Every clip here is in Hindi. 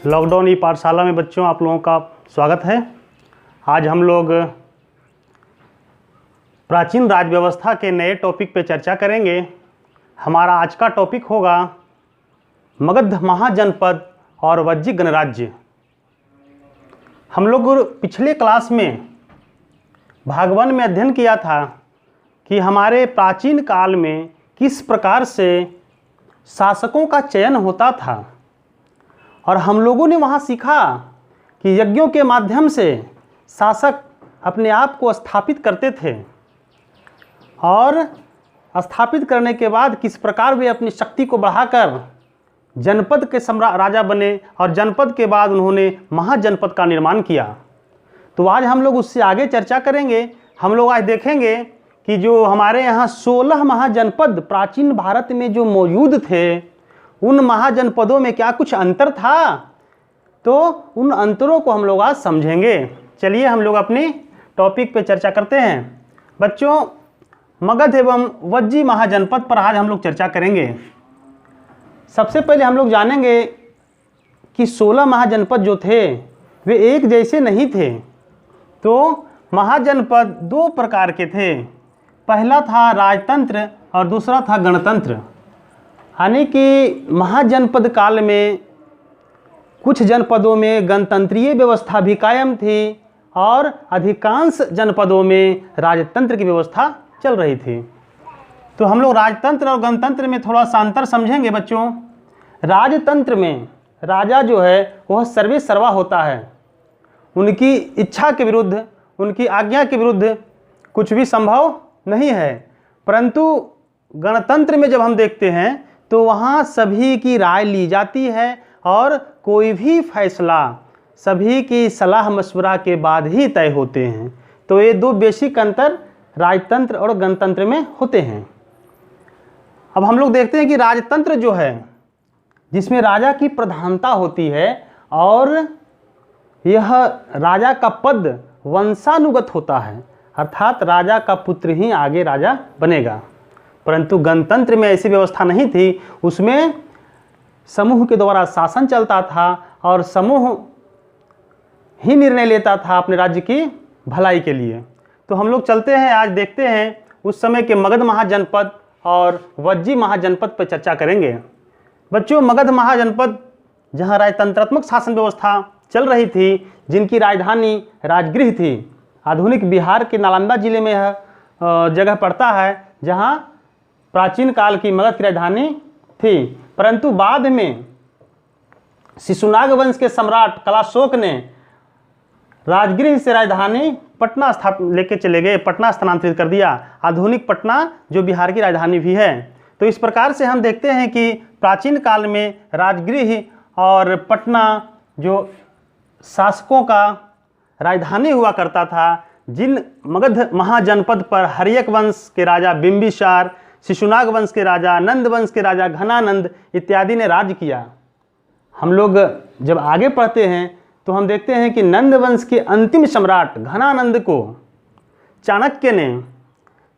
लॉकडाउन ई पाठशाला में बच्चों आप लोगों का स्वागत है। आज हम लोग प्राचीन राज्य व्यवस्था के नए टॉपिक पे चर्चा करेंगे। हमारा आज का टॉपिक होगा मगध महाजनपद और वज्जी गणराज्य। हम लोग पिछले क्लास में भाग 1 में अध्ययन किया था कि हमारे प्राचीन काल में किस प्रकार से शासकों का चयन होता था, और हम लोगों ने वहाँ सीखा कि यज्ञों के माध्यम से शासक अपने आप को स्थापित करते थे और स्थापित करने के बाद किस प्रकार वे अपनी शक्ति को बढ़ाकर जनपद के राजा बने और जनपद के बाद उन्होंने महाजनपद का निर्माण किया। तो आज हम लोग उससे आगे चर्चा करेंगे। हम लोग आज देखेंगे कि जो हमारे यहाँ 16 महाजनपद प्राचीन भारत में जो मौजूद थे, उन महाजनपदों में क्या कुछ अंतर था, तो उन अंतरों को हम लोग आज समझेंगे। चलिए हम लोग अपनी टॉपिक पे चर्चा करते हैं। बच्चों, मगध एवं वज्जी महाजनपद पर आज हम लोग चर्चा करेंगे। सबसे पहले हम लोग जानेंगे कि 16 महाजनपद जो थे वे एक जैसे नहीं थे। तो महाजनपद 2 प्रकार के थे। पहला था राजतंत्र और दूसरा था गणतंत्र। यानी कि महाजनपद काल में कुछ जनपदों में गणतंत्रीय व्यवस्था भी कायम थी और अधिकांश जनपदों में राजतंत्र की व्यवस्था चल रही थी। तो हम लोग राजतंत्र और गणतंत्र में थोड़ा सा अंतर समझेंगे। बच्चों, राजतंत्र में राजा जो है वह सर्वे सर्वा होता है। उनकी इच्छा के विरुद्ध, उनकी आज्ञा के विरुद्ध कुछ भी संभव नहीं है। परंतु गणतंत्र में जब हम देखते हैं तो वहाँ सभी की राय ली जाती है और कोई भी फैसला सभी की सलाह मशवरा के बाद ही तय होते हैं। तो ये 2 बेसिक अंतर राजतंत्र और गणतंत्र में होते हैं। अब हम लोग देखते हैं कि राजतंत्र जो है, जिसमें राजा की प्रधानता होती है और यह राजा का पद वंशानुगत होता है, अर्थात राजा का पुत्र ही आगे राजा बनेगा। परंतु गणतंत्र में ऐसी व्यवस्था नहीं थी। उसमें समूह के द्वारा शासन चलता था और समूह ही निर्णय लेता था अपने राज्य की भलाई के लिए। तो हम लोग चलते हैं, आज देखते हैं उस समय के मगध महाजनपद और वज्जी महाजनपद पर चर्चा करेंगे। बच्चों, मगध महाजनपद जहां राजतंत्रात्मक शासन व्यवस्था चल रही थी, जिनकी राजधानी राजगृह थी, आधुनिक बिहार के नालंदा जिले में यह जगह पड़ता है, जहां प्राचीन काल की मगध की राजधानी थी। परंतु बाद में शिशुनाग वंश के सम्राट कलाशोक ने राजगृह से राजधानी पटना लेके चले गए, पटना स्थानांतरित कर दिया। आधुनिक पटना जो बिहार की राजधानी भी है। तो इस प्रकार से हम देखते हैं कि प्राचीन काल में राजगृह और पटना जो शासकों का राजधानी हुआ करता था। जिन मगध महाजनपद पर हर्यक वंश के राजा बिंबिसार, शिशुनाग वंश के राजा, नंद वंश के राजा घनानंद इत्यादि ने राज किया। हम लोग जब आगे पढ़ते हैं तो हम देखते हैं कि नंद वंश के अंतिम सम्राट घनानंद को चाणक्य ने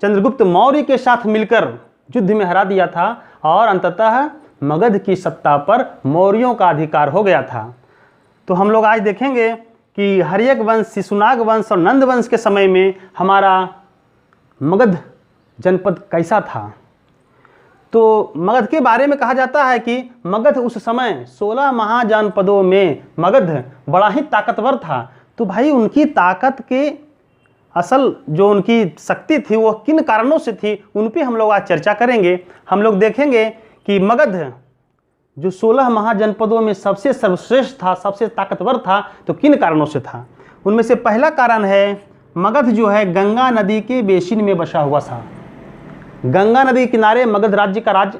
चंद्रगुप्त मौर्य के साथ मिलकर युद्ध में हरा दिया था और अंततः मगध की सत्ता पर मौर्यों का अधिकार हो गया था। तो हम लोग आज देखेंगे कि हर्यक वंश, शिशुनाग वंश और नंद वंश के समय में हमारा मगध जनपद कैसा था। तो मगध के बारे में कहा जाता है कि मगध उस समय 16 महाजनपदों में मगध बड़ा ही ताकतवर था। तो भाई, उनकी ताकत के असल जो उनकी शक्ति थी वो किन कारणों से थी, उन पे हम लोग आज चर्चा करेंगे। हम लोग देखेंगे कि मगध जो 16 महाजनपदों में सबसे सर्वश्रेष्ठ था, सबसे ताकतवर था, तो किन कारणों से था। उनमें से पहला कारण है, मगध जो है गंगा नदी के बेसिन में बसा हुआ था। गंगा नदी के किनारे मगध राज्य का राज्य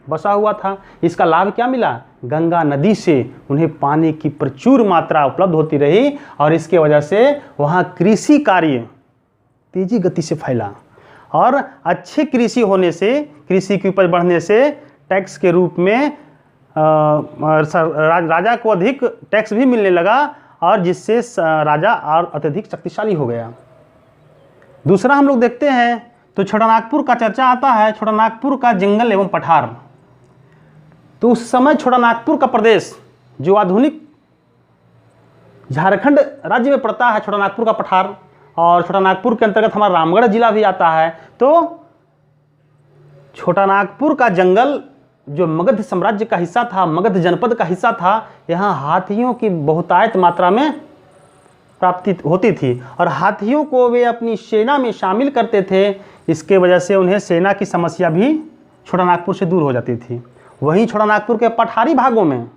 बसा हुआ था। इसका लाभ क्या मिला? गंगा नदी से उन्हें पानी की प्रचुर मात्रा उपलब्ध होती रही और इसके वजह से वहाँ कृषि कार्य तेजी गति से फैला और अच्छे कृषि होने से, कृषि की उपज बढ़ने से टैक्स के रूप में राजा को अधिक टैक्स भी मिलने लगा और जिससे राजा और अत्यधिक शक्तिशाली हो गया। दूसरा हम लोग देखते हैं तो छोटानागपुर का चर्चा आता है। छोटानागपुर का जंगल एवं पठार। तो उस समय छोटानागपुर का प्रदेश जो आधुनिक झारखंड राज्य में पड़ता है छोटा नागपुर का पठार, और छोटा नागपुर के अंतर्गत हमारा रामगढ़ जिला भी आता है। तो छोटा नागपुर का जंगल जो मगध साम्राज्य का हिस्सा था, मगध जनपद का हिस्सा था, यहाँ हाथियों की बहुतायत मात्रा में प्राप्ति होती थी और हाथियों को वे अपनी सेना में शामिल करते थे। इसके वजह से उन्हें सेना की समस्या भी छोटा नागपुर से दूर हो जाती थी। वहीं छोटा नागपुर के पठारी भागों में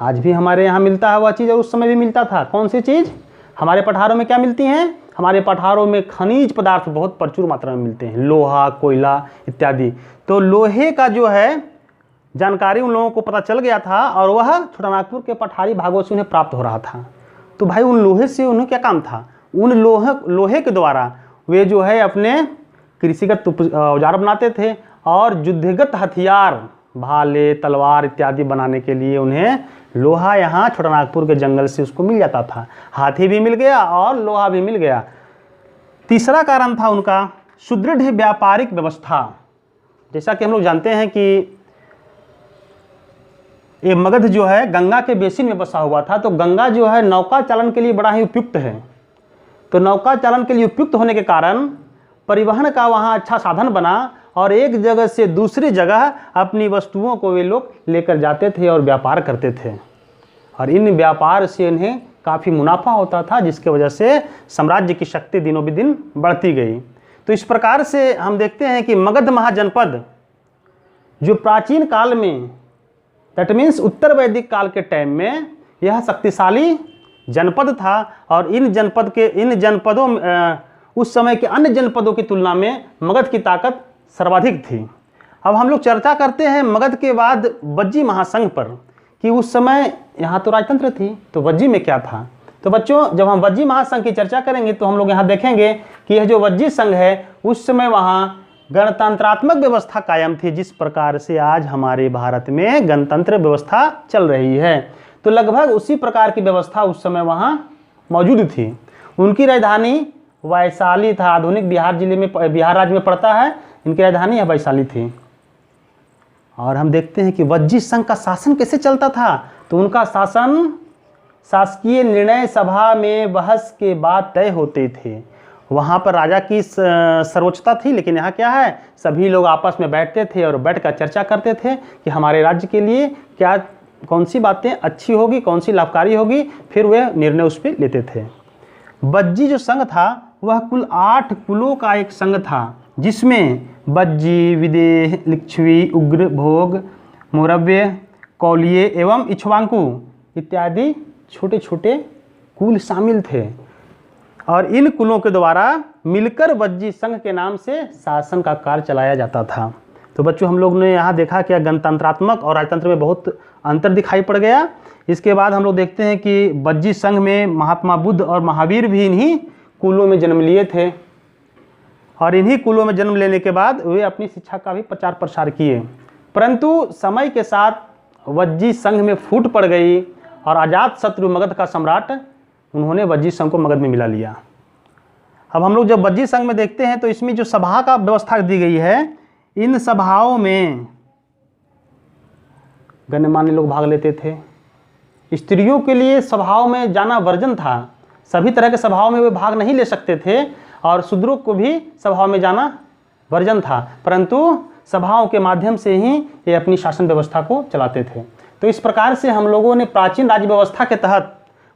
आज भी हमारे यहाँ मिलता है वह चीज़, और उस समय भी मिलता था। कौन सी चीज़? हमारे पठारों में क्या मिलती हैं? हमारे पठारों में खनिज पदार्थ बहुत प्रचुर मात्रा में मिलते हैं, लोहा, कोयला इत्यादि। तो लोहे का जो है जानकारी उन लोगों को पता चल गया था और वह छोटा नागपुर के पठारी भागों से उन्हें प्राप्त हो रहा था। तो भाई उन लोहे से उन्हें क्या काम था? उन लोहे के द्वारा वे जो है अपने कृषिगत औजार बनाते थे और युद्धगत हथियार, भाले, तलवार इत्यादि बनाने के लिए उन्हें लोहा यहाँ छोटा नागपुर के जंगल से उसको मिल जाता था। हाथी भी मिल गया और लोहा भी मिल गया। तीसरा कारण था उनका सुदृढ़ व्यापारिक व्यवस्था। जैसा कि हम लोग जानते हैं कि ये मगध जो है गंगा के बेसिन में बसा हुआ था, तो गंगा जो है नौका चालन के लिए बड़ा ही उपयुक्त है। तो नौका चालन के लिए उपयुक्त होने के कारण परिवहन का वहाँ अच्छा साधन बना और एक जगह से दूसरी जगह अपनी वस्तुओं को वे लोग लेकर जाते थे और व्यापार करते थे, और इन व्यापार से इन्हें काफ़ी मुनाफा होता था, जिसके वजह से साम्राज्य की शक्ति दिनों ब दिन बढ़ती गई। तो इस प्रकार से हम देखते हैं कि मगध महाजनपद जो प्राचीन काल में, दैट मीन्स उत्तर वैदिक काल के टाइम में, यह शक्तिशाली जनपद था और इन जनपदों में उस समय के अन्य जनपदों की तुलना में मगध की ताकत सर्वाधिक थी। अब हम लोग चर्चा करते हैं मगध के बाद वज्जी महासंघ पर, कि उस समय यहाँ तो राजतंत्र थी, तो वज्जी में क्या था। तो बच्चों, जब हम वज्जी महासंघ की चर्चा करेंगे तो हम लोग यहाँ देखेंगे कि यह जो वज्जी संघ है उस समय वहाँ गणतंत्रात्मक व्यवस्था कायम थी, जिस प्रकार से आज हमारे भारत में गणतंत्र व्यवस्था चल रही है। तो लगभग उसी प्रकार की व्यवस्था उस समय वहाँ मौजूद थी। उनकी राजधानी वैशाली था। आधुनिक बिहार जिले में, बिहार राज्य में पड़ता है। इनकी राजधानी वैशाली थी। और हम देखते हैं कि वज्जी संघ का शासन कैसे चलता था। तो उनका शासन शासकीय निर्णय सभा में बहस के बाद तय होते थे। वहाँ पर राजा की सर्वोच्चता थी, लेकिन यहाँ क्या है, सभी लोग आपस में बैठते थे और बैठकर चर्चा करते थे कि हमारे राज्य के लिए क्या, कौन सी बातें अच्छी होगी, कौन सी लाभकारी होगी, फिर वे निर्णय उस पर लेते थे। वज्जी जो संघ था वह कुल 8 कुलों का एक संघ था, जिसमें वज्जी, विदेह, लिच्छवी, उग्र, भोग, मुरव्य, कौलिये एवं इक्ष्वाकु इत्यादि छोटे छोटे कुल शामिल थे। और इन कुलों के द्वारा मिलकर वज्जी संघ के नाम से शासन का कार्य चलाया जाता था। तो बच्चों, हम लोग ने यहाँ देखा कि गणतंत्रात्मक और राजतंत्र में बहुत अंतर दिखाई पड़ गया। इसके बाद हम लोग देखते हैं कि वज्जी संघ में महात्मा बुद्ध और महावीर भी इन्हीं कुलों में जन्म लिए थे, और इन्हीं कुलों में जन्म लेने के बाद वे अपनी शिक्षा का भी प्रचार प्रसार किए। परंतु समय के साथ वज्जी संघ में फूट पड़ गई और अजात शत्रु मगध का सम्राट, उन्होंने वज्जी संघ को मगध में मिला लिया। अब हम लोग जब वज्जी संघ में देखते हैं तो इसमें जो सभा का व्यवस्था दी गई है, इन सभाओं में गण्यमान्य लोग भाग लेते थे। स्त्रियों के लिए सभाओं में जाना वर्जन था। सभी तरह के सभाओं में वे भाग नहीं ले सकते थे, और शूद्रों को भी सभाओं में जाना वर्जन था, परंतु सभाओं के माध्यम से ही ये अपनी शासन व्यवस्था को चलाते थे। तो इस प्रकार से हम लोगों ने प्राचीन राज्य व्यवस्था के तहत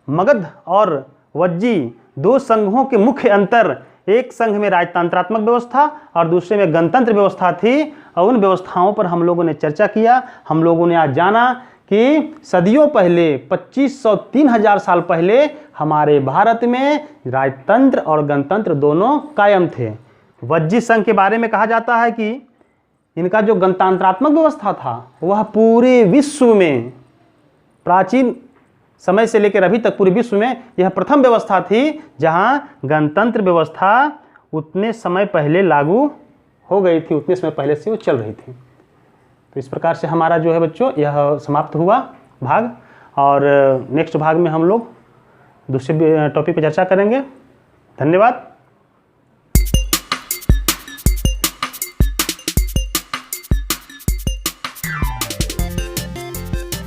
मगध और वज्जी दो संघों के मुख्य अंतर, एक संघ में राजतंत्रात्मक व्यवस्था और दूसरे में गणतंत्र व्यवस्था थी, और उन व्यवस्थाओं पर हम लोगों ने चर्चा किया। हम लोगों ने आज जाना कि सदियों पहले, 2500-3000 साल पहले हमारे भारत में राजतंत्र और गणतंत्र दोनों कायम थे। वज्जी संघ के बारे में कहा जाता है कि इनका जो गणतंत्रात्मक व्यवस्था था वह पूरे विश्व में, प्राचीन समय से लेकर अभी तक पूरे विश्व में यह प्रथम व्यवस्था थी जहां गणतंत्र व्यवस्था उतने समय पहले लागू हो गई थी, उतने समय पहले से वो चल रही थी। तो इस प्रकार से हमारा जो है बच्चों यह समाप्त हुआ भाग, और नेक्स्ट भाग में हम लोग दूसरे टॉपिक पर चर्चा करेंगे। धन्यवाद।